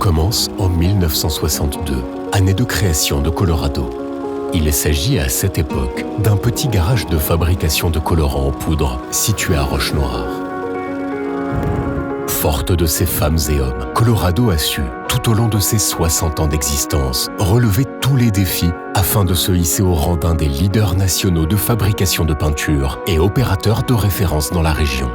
commence en 1962, année de création de Colorado. Il s'agit à cette époque d'un petit garage de fabrication de colorants en poudre situé à Roche-Noire. Forte de ses femmes et hommes, Colorado a su, tout au long de ses 60 ans d'existence, relever tous les défis afin de se hisser au rang d'un des leaders nationaux de fabrication de peinture et opérateur de référence dans la région.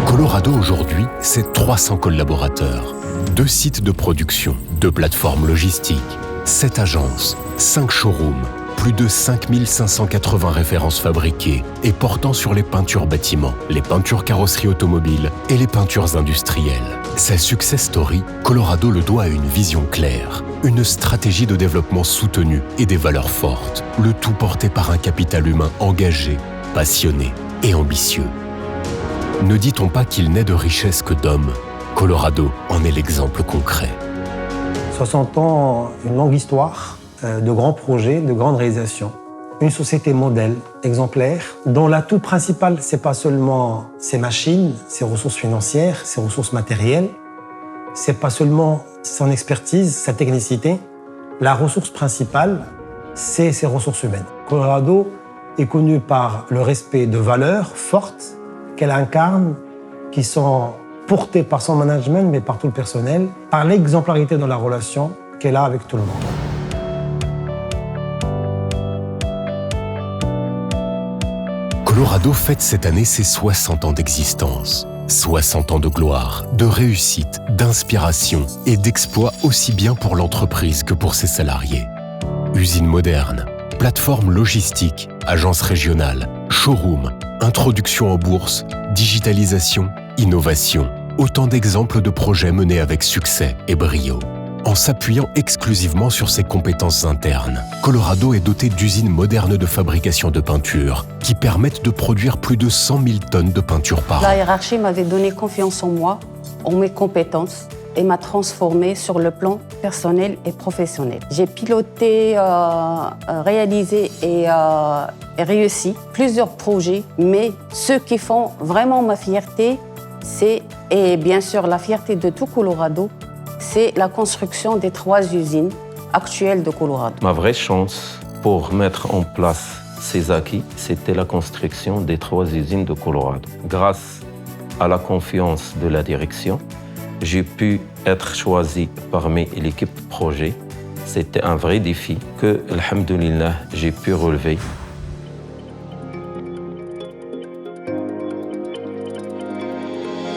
Colorado aujourd'hui, c'est 300 collaborateurs, 2 sites de production, 2 plateformes logistiques, 7 agences, 5 showrooms, plus de 5580 références fabriquées et portant sur les peintures bâtiments, les peintures carrosserie automobile et les peintures industrielles. Sa success story, Colorado le doit à une vision claire, une stratégie de développement soutenue et des valeurs fortes, le tout porté par un capital humain engagé, passionné et ambitieux. Ne dit-on pas qu'il n'est de richesse que d'hommes? Colorado en est l'exemple concret. 60 ans, une longue histoire, de grands projets, de grandes réalisations. Une société modèle, exemplaire, dont l'atout principal, c'est pas seulement ses machines, ses ressources financières, ses ressources matérielles, c'est pas seulement son expertise, sa technicité. La ressource principale, c'est ses ressources humaines. Colorado est connu par le respect de valeurs fortes qu'elle incarne, qui sont portées par son management, mais par tout le personnel, par l'exemplarité dans la relation qu'elle a avec tout le monde. Colorado fête cette année ses 60 ans d'existence. 60 ans de gloire, de réussite, d'inspiration et d'exploit aussi bien pour l'entreprise que pour ses salariés. Usine moderne, plateforme logistique, agence régionale, showroom, introduction en bourse, digitalisation, innovation. Autant d'exemples de projets menés avec succès et brio. En s'appuyant exclusivement sur ses compétences internes, Colorado est doté d'usines modernes de fabrication de peinture qui permettent de produire plus de 100 000 tonnes de peinture par an. La hiérarchie m'avait donné confiance en moi, en mes compétences et m'a transformée sur le plan personnel et professionnel. J'ai piloté, réalisé et réussi plusieurs projets, mais ceux qui font vraiment ma fierté, et bien sûr la fierté de tout Colorado, c'est la construction des 3 usines actuelles de Colorado. Ma vraie chance pour mettre en place ces acquis, c'était la construction des 3 usines de Colorado. Grâce à la confiance de la direction, j'ai pu être choisi parmi l'équipe projet. C'était un vrai défi que, alhamdoulilah, j'ai pu relever.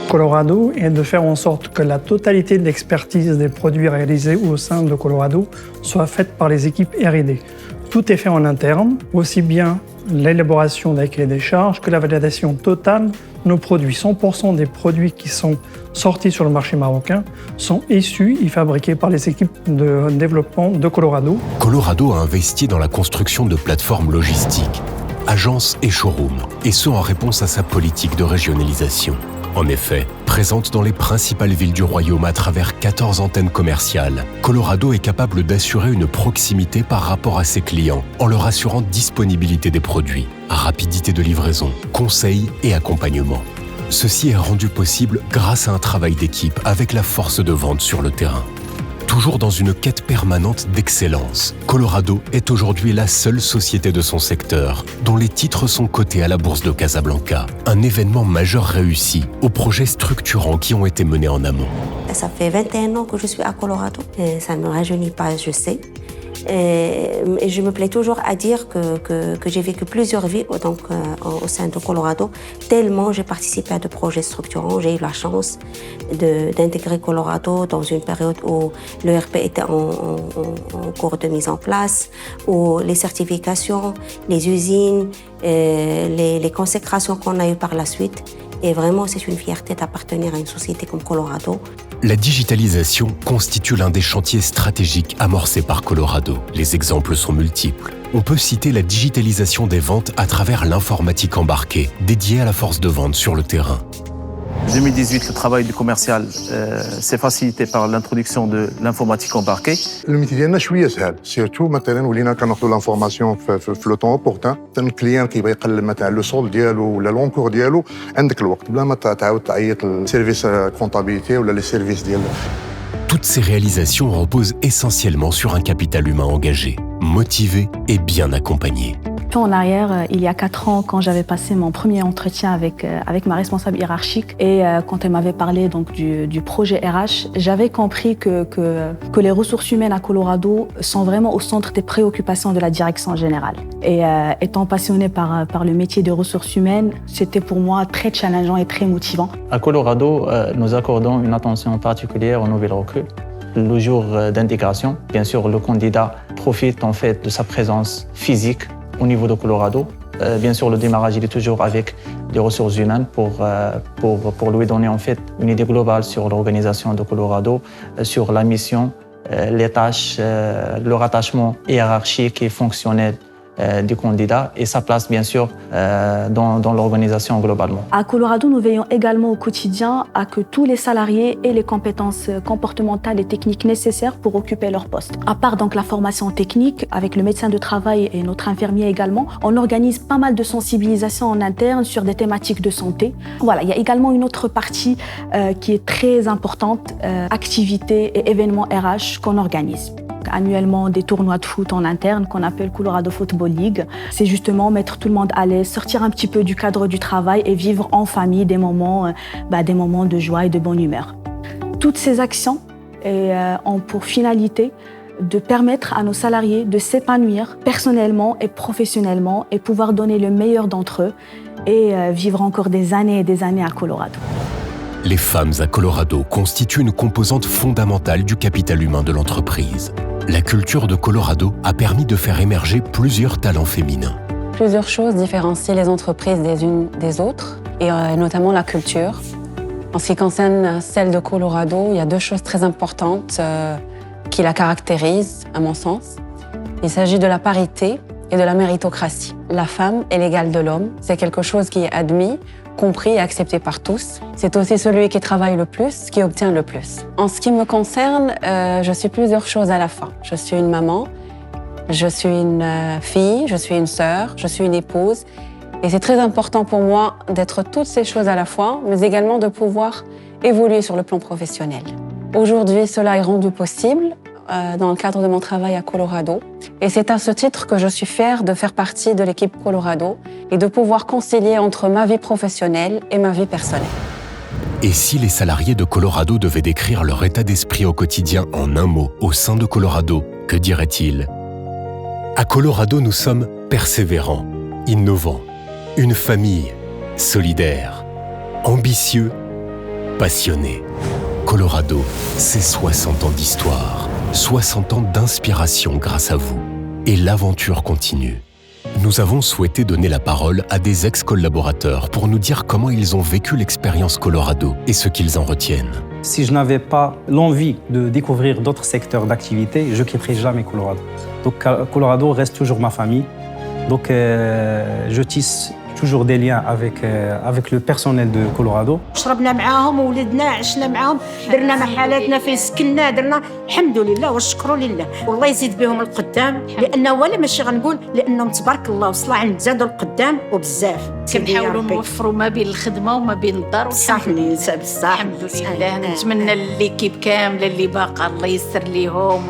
Colorado est de faire en sorte que la totalité de l'expertise des produits réalisés au sein de Colorado soit faite par les équipes R&D. Tout est fait en interne, aussi bien l'élaboration d'un cahier des charges que la validation totale de nos produits. 100% des produits qui sont sortis sur le marché marocain sont issus et fabriqués par les équipes de développement de Colorado. Colorado a investi dans la construction de plateformes logistiques, agences et showrooms, et ce en réponse à sa politique de régionalisation. En effet, présente dans les principales villes du royaume à travers 14 antennes commerciales, Colorado est capable d'assurer une proximité par rapport à ses clients en leur assurant disponibilité des produits, rapidité de livraison, conseils et accompagnement. Ceci est rendu possible grâce à un travail d'équipe avec la force de vente sur le terrain. Toujours dans une quête permanente d'excellence, Colorado est aujourd'hui la seule société de son secteur dont les titres sont cotés à la bourse de Casablanca. Un événement majeur réussi aux projets structurants qui ont été menés en amont. Ça fait 21 ans que je suis à Colorado. Et ça ne me rajeunit pas, je sais. Et je me plais toujours à dire que j'ai vécu plusieurs vies au sein de Colorado, tellement j'ai participé à de projets structurants. J'ai eu la chance d'intégrer Colorado dans une période où l'ERP était en cours de mise en place, où les certifications, les usines, les consécrations qu'on a eues par la suite. Et vraiment, c'est une fierté d'appartenir à une société comme Colorado. La digitalisation constitue l'un des chantiers stratégiques amorcés par Colorado. Les exemples sont multiples. On peut citer la digitalisation des ventes à travers l'informatique embarquée, dédiée à la force de vente sur le terrain. En 2018, le travail du commercial s'est facilité par l'introduction de l'informatique embarquée. الميتي ديالنا شويه سهل سيرتو مثلا ولينا كنعطيو لانفورماسيون في لو طون اوبورتان الكليان كيبغي يقلب مثلا لو سول ديالو ولا لونكور ديالو عندك الوقت بلا ما تعاود تعيط للسيرفيس كونطابيليتي ولا لي سيرفيس ديال Toutes ces réalisations reposent essentiellement sur un capital humain engagé, motivé et bien accompagné. En arrière, il y a 4 ans, quand j'avais passé mon premier entretien avec ma responsable hiérarchique et quand elle m'avait parlé donc, du projet RH, j'avais compris que les ressources humaines à Colorado sont vraiment au centre des préoccupations de la direction générale. Et étant passionnée par le métier de ressources humaines, c'était pour moi très challengeant et très motivant. À Colorado, nous accordons une attention particulière aux nouvelles recrues. Le jour d'intégration, bien sûr, le candidat profite en fait de sa présence physique au niveau de Colorado. Bien sûr, le démarrage il est toujours avec des ressources humaines pour lui donner en fait une idée globale sur l'organisation de Colorado, sur la mission, les tâches, le rattachement hiérarchique et fonctionnel du candidat et sa place, bien sûr, dans l'organisation globalement. À Colorado, nous veillons également au quotidien à que tous les salariés aient les compétences comportementales et techniques nécessaires pour occuper leur poste. À part donc la formation technique, avec le médecin de travail et notre infirmier également, on organise pas mal de sensibilisation en interne sur des thématiques de santé. Voilà, il y a également une autre partie qui est très importante, activités et événements RH qu'on organise. Annuellement des tournois de foot en interne qu'on appelle Colorado Football League. C'est justement mettre tout le monde à l'aise, sortir un petit peu du cadre du travail et vivre en famille des moments de joie et de bonne humeur. Toutes ces actions ont pour finalité de permettre à nos salariés de s'épanouir personnellement et professionnellement et pouvoir donner le meilleur d'entre eux et vivre encore des années et des années à Colorado. Les femmes à Colorado constituent une composante fondamentale du capital humain de l'entreprise. La culture de Colorado a permis de faire émerger plusieurs talents féminins. Plusieurs choses différencient les entreprises des unes des autres, et notamment la culture. En ce qui concerne celle de Colorado, il y a 2 choses très importantes qui la caractérisent, à mon sens. Il s'agit de la parité et de la méritocratie. La femme est l'égale de l'homme, c'est quelque chose qui est admis, compris et accepté par tous. C'est aussi celui qui travaille le plus, qui obtient le plus. En ce qui me concerne, je suis plusieurs choses à la fois. Je suis une maman, je suis une fille, je suis une sœur, je suis une épouse. Et c'est très important pour moi d'être toutes ces choses à la fois, mais également de pouvoir évoluer sur le plan professionnel. Aujourd'hui, cela est rendu possible dans le cadre de mon travail à Colorado. Et c'est à ce titre que je suis fière de faire partie de l'équipe Colorado et de pouvoir concilier entre ma vie professionnelle et ma vie personnelle. Et si les salariés de Colorado devaient décrire leur état d'esprit au quotidien en un mot au sein de Colorado, que diraient-ils ? À Colorado, nous sommes persévérants, innovants, une famille solidaire, ambitieux, passionnés. Colorado, c'est 60 ans d'histoire, 60 ans d'inspiration grâce à vous. Et l'aventure continue. Nous avons souhaité donner la parole à des ex-collaborateurs pour nous dire comment ils ont vécu l'expérience Colorado et ce qu'ils en retiennent. Si je n'avais pas l'envie de découvrir d'autres secteurs d'activité, je ne quitterais jamais Colorado. Donc Colorado reste toujours ma famille. Donc je tisse toujours des liens avec le personnel de Colorado. شربنا معاهم وولدنا عشنا معاهم درنا محلاتنا فين سكننا درنا الحمد لله والشكر لله والله يزيد بهم القدام لانه ولا ماشي غنقول لانهم تبارك الله وصلوا عند زادوا القدام وبزاف كنحاولوا نوفروا ما بين الخدمه وما بين الدار صحني بصح الحمد لله نتمنى ليكيب كامله اللي باقا الله يسر ليهم